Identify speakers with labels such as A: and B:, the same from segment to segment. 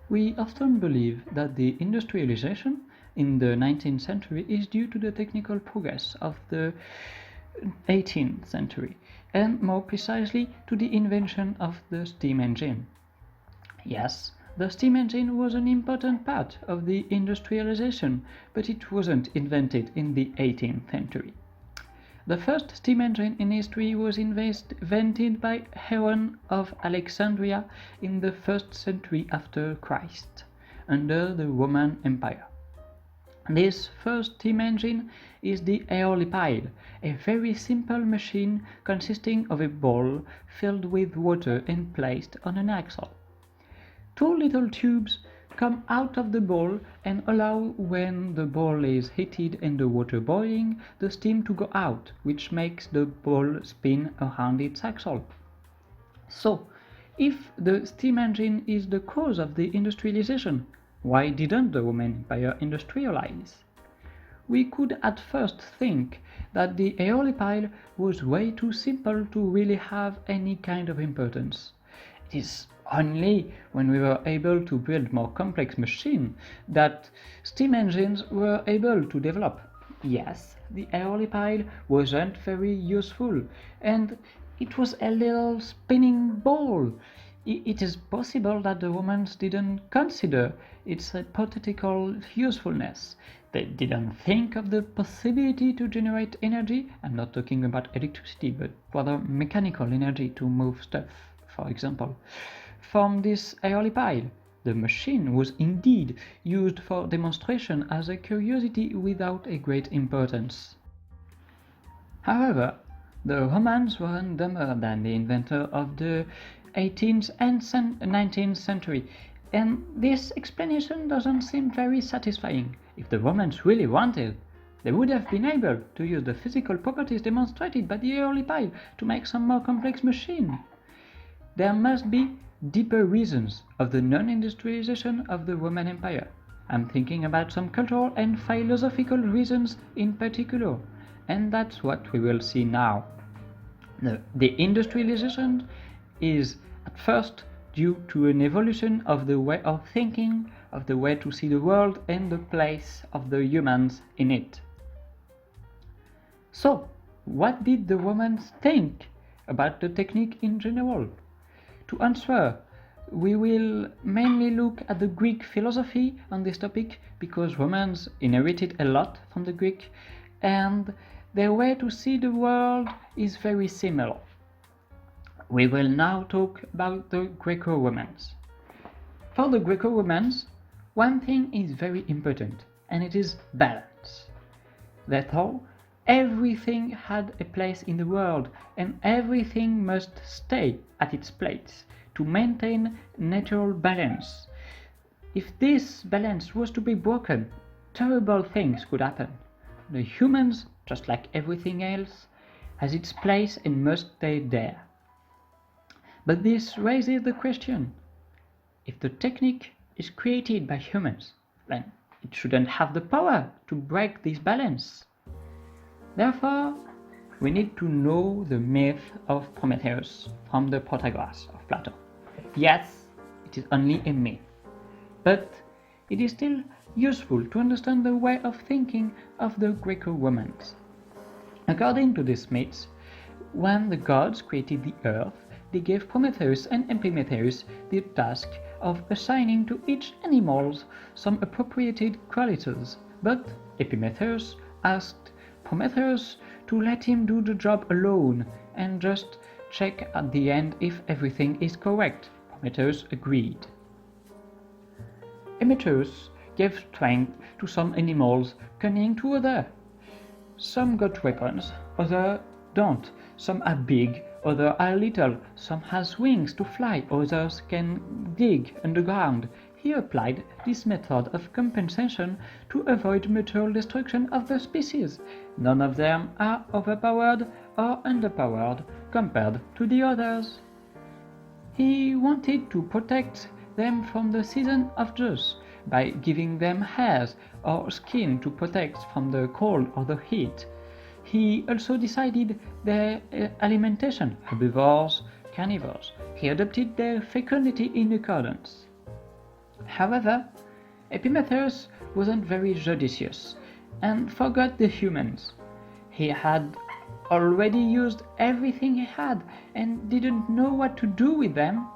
A: We often believe that the industrialization in the 19th century is due to the technical progress of the 18th century, and more precisely to the invention of the steam engine. Yes, the steam engine was an important part of the industrialization, but it wasn't invented in the 18th century. The first steam engine in history was invented by Heron of Alexandria in the 1st century after Christ, under the Roman Empire. This first steam engine is the aeolipile, a very simple machine consisting of a ball filled with water and placed on an axle. Two little tubes come out of the ball and allow, when the ball is heated and the water boiling, the steam to go out, which makes the ball spin around its axle. So, if the steam engine is the cause of the industrialization, why didn't the Roman Empire industrialize? We could at first think that the aeolipile was way too simple to really have any kind of importance. It is only when we were able to build more complex machines that steam engines were able to develop. Yes, the aeolipile wasn't very useful, and it was a little spinning ball. It is possible that the Romans didn't consider its hypothetical usefulness. They didn't think of the possibility to generate energy. I'm not talking about electricity, but rather mechanical energy to move stuff, for example. From this aeolipile, the machine was indeed used for demonstration as a curiosity without a great importance. However, the Romans weren't dumber than the inventor of the 18th and 19th century, and this explanation doesn't seem very satisfying. If the Romans really wanted, they would have been able to use the physical properties demonstrated by the aeolipile to make some more complex machine. There must be deeper reasons of the non-industrialization of the Roman Empire. I'm thinking about some cultural and philosophical reasons in particular, and that's what we will see now. The industrialization is at first due to an evolution of the way of thinking, of the way to see the world and the place of the humans in it. So, what did the Romans think about the technique in general? To answer, we will mainly look at the Greek philosophy on this topic because Romans inherited a lot from the Greek and their way to see the world is very similar. We will now talk about the Greco-romans. For the Greco-romans, one thing is very important, and it is balance. Therefore, everything had a place in the world, and everything must stay at its place to maintain natural balance. If this balance was to be broken, terrible things could happen. The humans, just like everything else, has its place and must stay there. But this raises the question, if the technique is created by humans, then it shouldn't have the power to break this balance. Therefore, we need to know the myth of Prometheus from the Protagoras of Plato. Yes, it is only a myth, but it is still useful to understand the way of thinking of the Greco-romans. According to this myth, when the gods created the earth, they gave Prometheus and Epimetheus the task of assigning to each animal some appropriated qualities, but Epimetheus asked Prometheus to let him do the job alone and just check at the end if everything is correct. Prometheus agreed. Epimetheus gave strength to some animals, cunning to others. Some got weapons, others don't. Some are big, others are little. Some has wings to fly, others can dig underground. He applied this method of compensation to avoid mutual destruction of the species. None of them are overpowered or underpowered compared to the others. He wanted to protect them from the season of death by giving them hairs or skin to protect from the cold or the heat. He also decided their alimentation, herbivores, carnivores. He adapted their fecundity in accordance. However, Prometheus wasn't very judicious and forgot the humans. He had already used everything he had and didn't know what to do with them.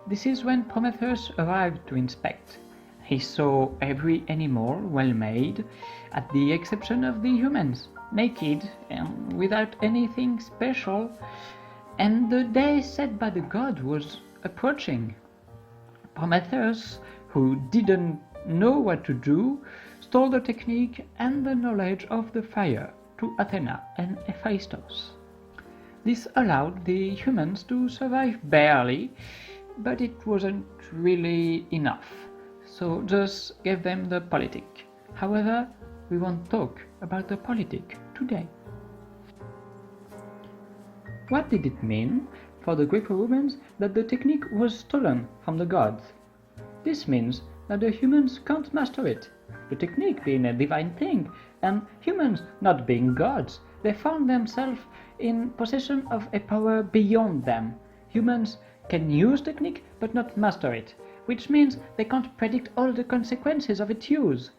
A: This is when Prometheus arrived to inspect. He saw every animal well made, at the exception of the humans, naked and without anything special, and the day set by the god was approaching. Prometheus, who didn't know what to do, stole the technique and the knowledge of the fire to Athena and Hephaestus. This allowed the humans to survive barely, but it wasn't really enough, so just gave them the politic. However, we won't talk about the politic today. What did it mean for the Greco-romans that the technique was stolen from the gods? This means that the humans can't master it. The technique being a divine thing, and humans not being gods, they found themselves in possession of a power beyond them. Humans can use technique but not master it, which means they can't predict all the consequences of its use.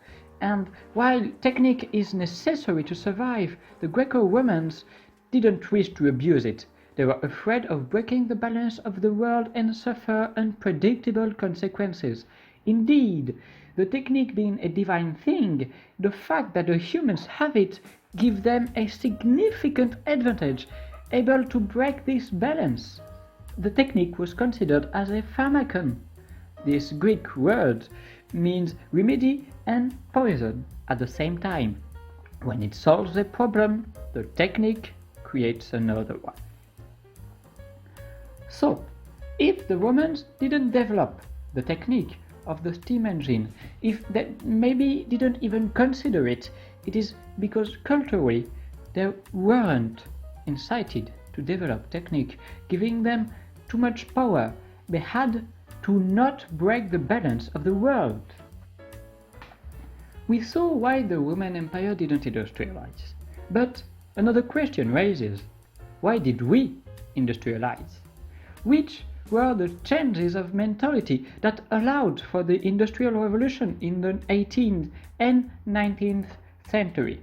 A: And while technique is necessary to survive, the Greco-romans didn't wish to abuse it. They were afraid of breaking the balance of the world and suffer unpredictable consequences. Indeed, the technique being a divine thing, the fact that the humans have it gives them a significant advantage, able to break this balance. The technique was considered as a pharmacon. This Greek word means remedy and poison at the same time. When it solves a problem, the technique creates another one. So, if the Romans didn't develop the technique of the steam engine, if they maybe didn't even consider it, it is because culturally they weren't incited to develop technique, giving them too much power. They had to not break the balance of the world. We saw why the Roman Empire didn't industrialize. But another question raises, why did we industrialize? Which were the changes of mentality that allowed for the Industrial Revolution in the 18th and 19th century?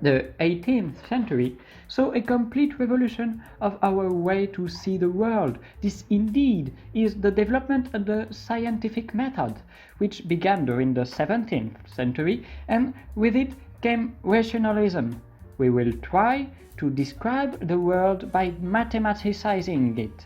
A: The 18th century saw a complete revolution of our way to see the world. This indeed is the development of the scientific method, which began during the 17th century, and with it came rationalism. We will try to describe the world by mathematicizing it.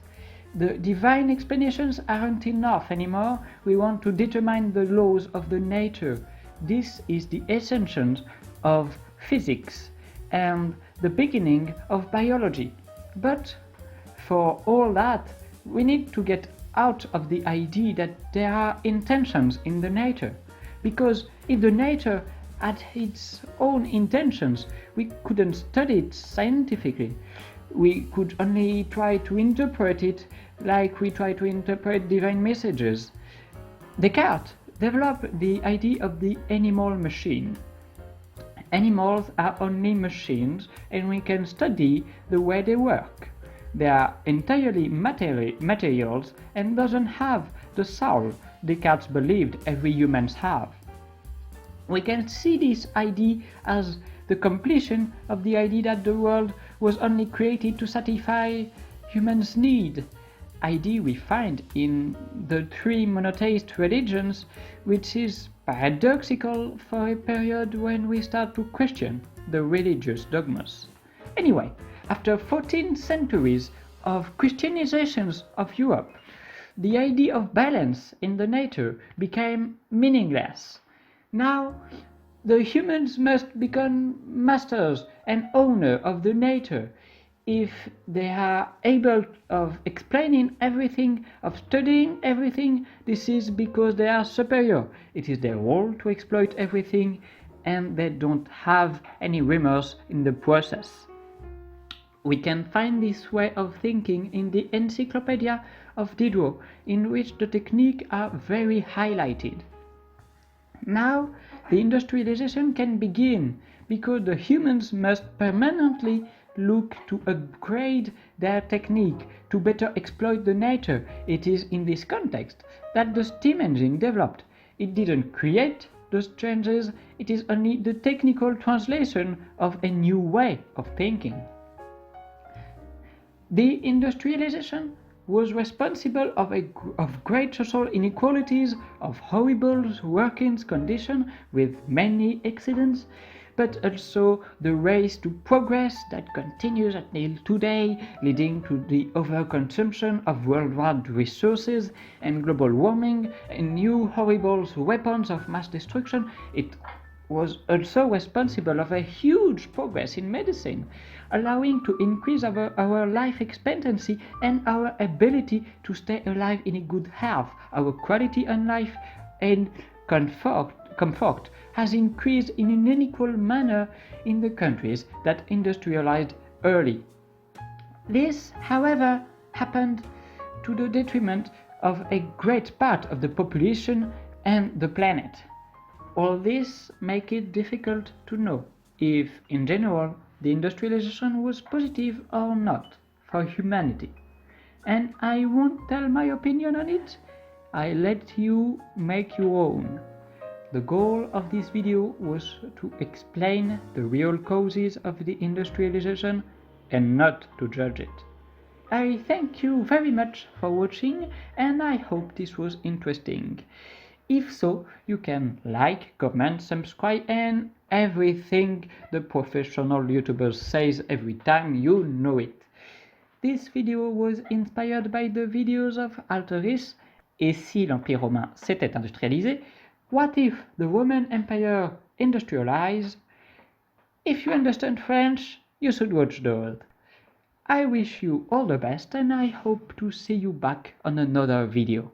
A: The divine explanations aren't enough anymore. We want to determine the laws of the nature. This is the essence of physics and the beginning of biology. But for all that, we need to get out of the idea that there are intentions in the nature. Because if the nature had its own intentions, we couldn't study it scientifically. We could only try to interpret it like we try to interpret divine messages. Descartes developed the idea of the animal machine. Animals are only machines, and we can study the way they work. They are entirely materials and doesn't have the soul Descartes believed every humans have. We can see this idea as the completion of the idea that the world was only created to satisfy humans' need. Idea we find in the three monotheist religions, which is paradoxical for a period when we start to question the religious dogmas. Anyway, after 14 centuries of Christianizations of Europe, the idea of balance in the nature became meaningless. Now, the humans must become masters and owners of the nature. If they are able of explaining everything, of studying everything, this is because they are superior. It is their role to exploit everything, and they don't have any remorse in the process. We can find this way of thinking in the Encyclopedia of Diderot, in which the techniques are very highlighted. Now, the industrialization can begin, because the humans must permanently look to upgrade their technique to better exploit the nature. It is in this context that the steam engine developed. It didn't create those changes, it is only the technical translation of a new way of thinking. The industrialization was responsible of great social inequalities, of horrible working conditions with many accidents, but also the race to progress that continues until today, leading to the overconsumption of worldwide resources and global warming and new horrible weapons of mass destruction. It was also responsible of a huge progress in medicine, allowing to increase our life expectancy and our ability to stay alive in a good health. Our quality of life and comfort has increased in an unequal manner in the countries that industrialized early. This, however, happened to the detriment of a great part of the population and the planet. All this makes it difficult to know if, in general, the industrialization was positive or not for humanity. And I won't tell my opinion on it, I let you make your own. The goal of this video was to explain the real causes of the industrialization and not to judge it. I thank you very much for watching and I hope this was interesting. If so, you can like, comment, subscribe and everything the professional YouTuber says every time, you know it. This video was inspired by the videos of alterhis, Et si l'Empire romain s'était industrialisé? What if the Roman Empire industrialized? If you understand French, you should watch those. I wish you all the best and I hope to see you back on another video.